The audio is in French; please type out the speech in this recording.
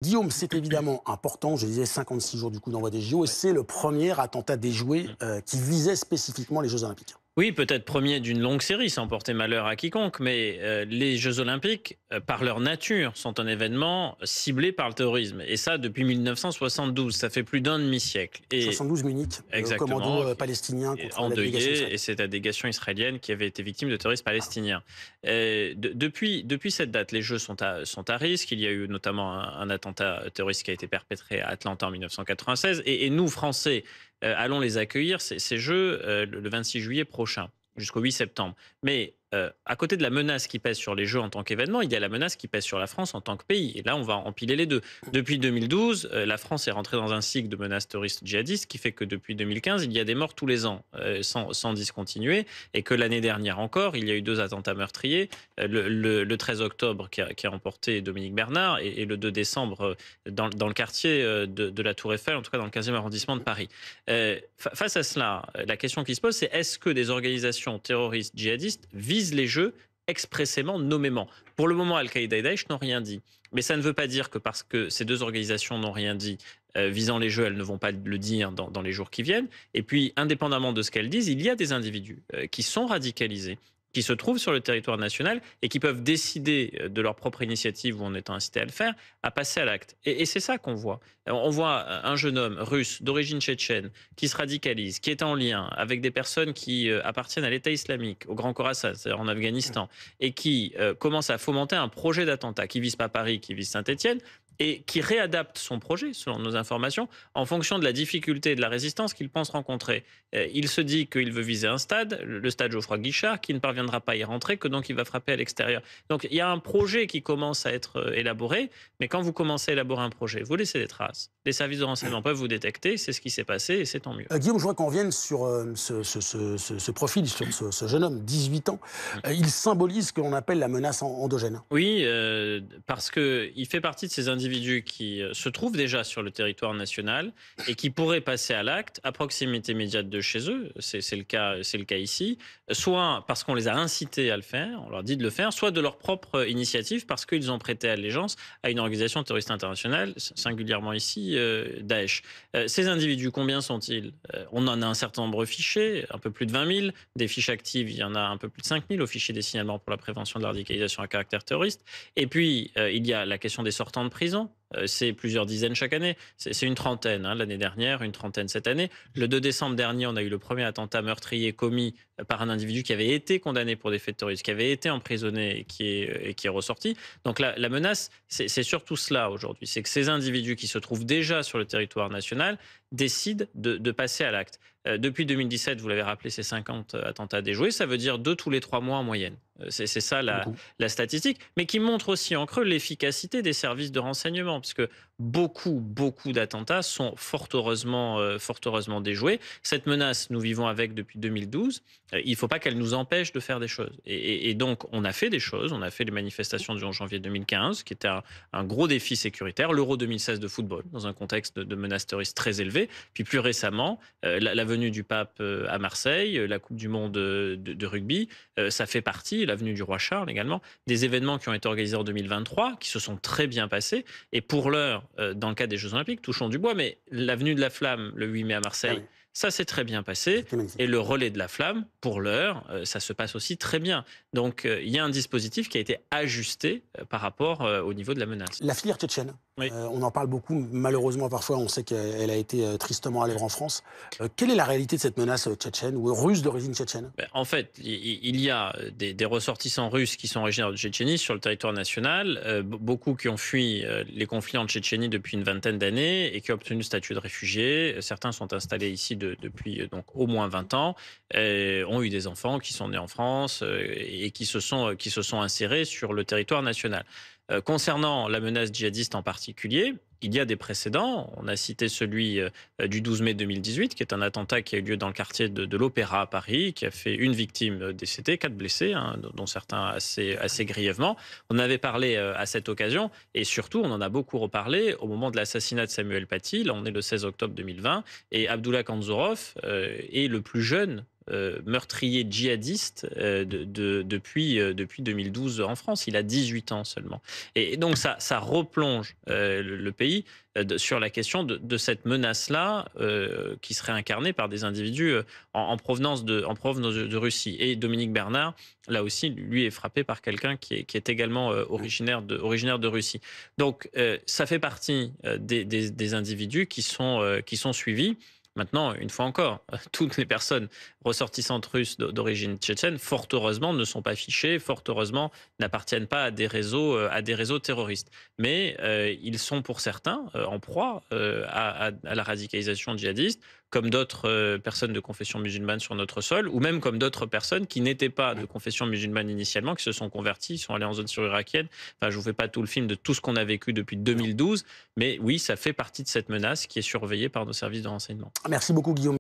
Guillaume, c'est évidemment important, je disais 56 jours du coup d'envoi des JO, et c'est le premier attentat déjoué qui visait spécifiquement les Jeux Olympiques. Oui, peut-être premier d'une longue série, sans porter malheur à quiconque, mais les Jeux Olympiques, par leur nature, sont un événement ciblé par le terrorisme. Et ça, depuis 1972, ça fait plus d'un demi-siècle. Et 72 Munich, le exactement, commando palestinien contre la délégation endeuillé, et israélienne. c'est la délégation israélienne qui avait été victime de terroristes palestiniens. Depuis cette date, les Jeux sont à risque. Il y a eu notamment un attentat terroriste qui a été perpétré à Atlanta en 1996. Et nous, Français, allons les accueillir, ces Jeux, le 26 juillet prochain, jusqu'au 8 septembre. Mais à côté de la menace qui pèse sur les Jeux en tant qu'événement, il y a la menace qui pèse sur la France en tant que pays. Et là, on va empiler les deux. Depuis 2012, la France est rentrée dans un cycle de menaces terroristes djihadistes qui fait que depuis 2015, il y a des morts tous les ans, sans discontinuer. Et que l'année dernière encore, il y a eu 2 attentats meurtriers. Le 13 octobre qui a emporté Dominique Bernard et le 2 décembre dans le quartier de la Tour Eiffel, en tout cas dans le 15e arrondissement de Paris. Face à cela, la question qui se pose, c'est est-ce que des organisations terroristes djihadistes visent les Jeux expressément, nommément? Pour le moment, Al-Qaïda et Daesh n'ont rien dit. Mais ça ne veut pas dire que parce que ces 2 organisations n'ont rien dit visant les Jeux, elles ne vont pas le dire dans les jours qui viennent. Et puis, indépendamment de ce qu'elles disent, il y a des individus qui sont radicalisés, qui se trouvent sur le territoire national et qui peuvent décider de leur propre initiative ou en étant incités à le faire, à passer à l'acte. Et c'est ça qu'on voit. On voit un jeune homme russe d'origine tchétchène qui se radicalise, qui est en lien avec des personnes qui appartiennent à l'État islamique, au Grand Khorasan, c'est-à-dire en Afghanistan, et qui commence à fomenter un projet d'attentat qui vise pas Paris, qui vise Saint-Étienne, et qui réadapte son projet, selon nos informations, en fonction de la difficulté et de la résistance qu'il pense rencontrer. Il se dit qu'il veut viser un stade, le stade Geoffroy Guichard, qui ne parviendra pas à y rentrer, que donc il va frapper à l'extérieur. Donc il y a un projet qui commence à être élaboré, mais quand vous commencez à élaborer un projet, vous laissez des traces. Les services de renseignement peuvent vous détecter, c'est ce qui s'est passé et c'est tant mieux. Guillaume, je voudrais qu'on revienne sur ce profil, sur ce jeune homme, 18 ans. Il symbolise ce que l'on appelle la menace endogène. Oui, parce qu'il fait partie de ces individus qui se trouvent déjà sur le territoire national et qui pourraient passer à l'acte à proximité immédiate de chez eux, c'est le cas ici, soit parce qu'on les a incités à le faire, on leur dit de le faire, soit de leur propre initiative parce qu'ils ont prêté allégeance à une organisation terroriste internationale, singulièrement ici Daesh. Ces individus, combien sont-ils? On en a un certain nombre fichés, un peu plus de 20 000. Des fiches actives, il y en a un peu plus de 5 000 au fichier des signalements pour la prévention de la radicalisation à caractère terroriste. Et puis, il y a la question des sortants de prison. C'est plusieurs dizaines chaque année. C'est une trentaine l'année dernière, une trentaine cette année. Le 2 décembre dernier, on a eu le premier attentat meurtrier commis par un individu qui avait été condamné pour des faits de terrorisme, qui avait été emprisonné et qui est ressorti. Donc la menace, c'est surtout cela aujourd'hui. C'est que ces individus qui se trouvent déjà sur le territoire national décident de passer à l'acte. Depuis 2017, vous l'avez rappelé, c'est 50 attentats déjoués. Ça veut dire 2 tous les 3 mois en moyenne. C'est ça la statistique, mais qui montre aussi en creux l'efficacité des services de renseignement, parce que beaucoup d'attentats sont fort heureusement déjoués. Cette menace, nous vivons avec depuis 2012. Il ne faut pas qu'elle nous empêche de faire des choses. Et donc, on a fait des choses. On a fait les manifestations du 11 janvier 2015, qui était un gros défi sécuritaire. L'Euro 2016 de football, dans un contexte de menace terroriste très élevé. Puis plus récemment, la venue du pape à Marseille, la Coupe du monde de rugby, ça fait partie, la venue du roi Charles également, des événements qui ont été organisés en 2023, qui se sont très bien passés. Et pour l'heure, dans le cadre des Jeux Olympiques, touchons du bois, mais l'avenue de la Flamme, le 8 mai à Marseille, ça s'est très bien passé. Et le relais de la Flamme, pour l'heure, ça se passe aussi très bien. Donc, il y a un dispositif qui a été ajusté par rapport au niveau de la menace. La filière tchétchène, Oui. on en parle beaucoup, malheureusement parfois, on sait qu'elle a été tristement à l'œuvre en France. Quelle est la réalité de cette menace tchétchène ou russe d'origine tchétchène? En fait, il y a des ressortissants russes qui sont originaires de Tchétchénie sur le territoire national, beaucoup qui ont fui les conflits en Tchétchénie depuis une vingtaine d'années et qui ont obtenu le statut de réfugiés. Certains sont installés ici depuis donc au moins 20 ans, ont eu des enfants qui sont nés en France et qui se sont insérés sur le territoire national. Concernant la menace djihadiste en particulier, il y a des précédents. On a cité celui du 12 mai 2018, qui est un attentat qui a eu lieu dans le quartier de l'Opéra à Paris, qui a fait une victime décédée, 4 blessés, dont certains assez grièvement. On avait parlé à cette occasion, et surtout, on en a beaucoup reparlé au moment de l'assassinat de Samuel Paty. Là, on est le 16 octobre 2020, et Abdullah Kanzourov est le plus jeune meurtrier djihadiste depuis 2012 en France. Il a 18 ans seulement. Et donc ça replonge le pays sur la question de cette menace-là qui serait incarnée par des individus en provenance de Russie. Et Dominique Bernard, là aussi, lui est frappé par quelqu'un qui est également originaire de Russie. Donc ça fait partie des individus qui sont suivis. Maintenant, une fois encore, toutes les personnes ressortissantes russes d'origine tchétchène, fort heureusement, ne sont pas fichées, fort heureusement, n'appartiennent pas à des réseaux terroristes. Mais ils sont pour certains en proie à la radicalisation djihadiste, comme d'autres personnes de confession musulmane sur notre sol, ou même comme d'autres personnes qui n'étaient pas de confession musulmane initialement, qui se sont converties, sont allées en zone syro-irakienne. Enfin, je vous fais pas tout le film de tout ce qu'on a vécu depuis 2012, mais oui, ça fait partie de cette menace qui est surveillée par nos services de renseignement. Merci beaucoup, Guillaume.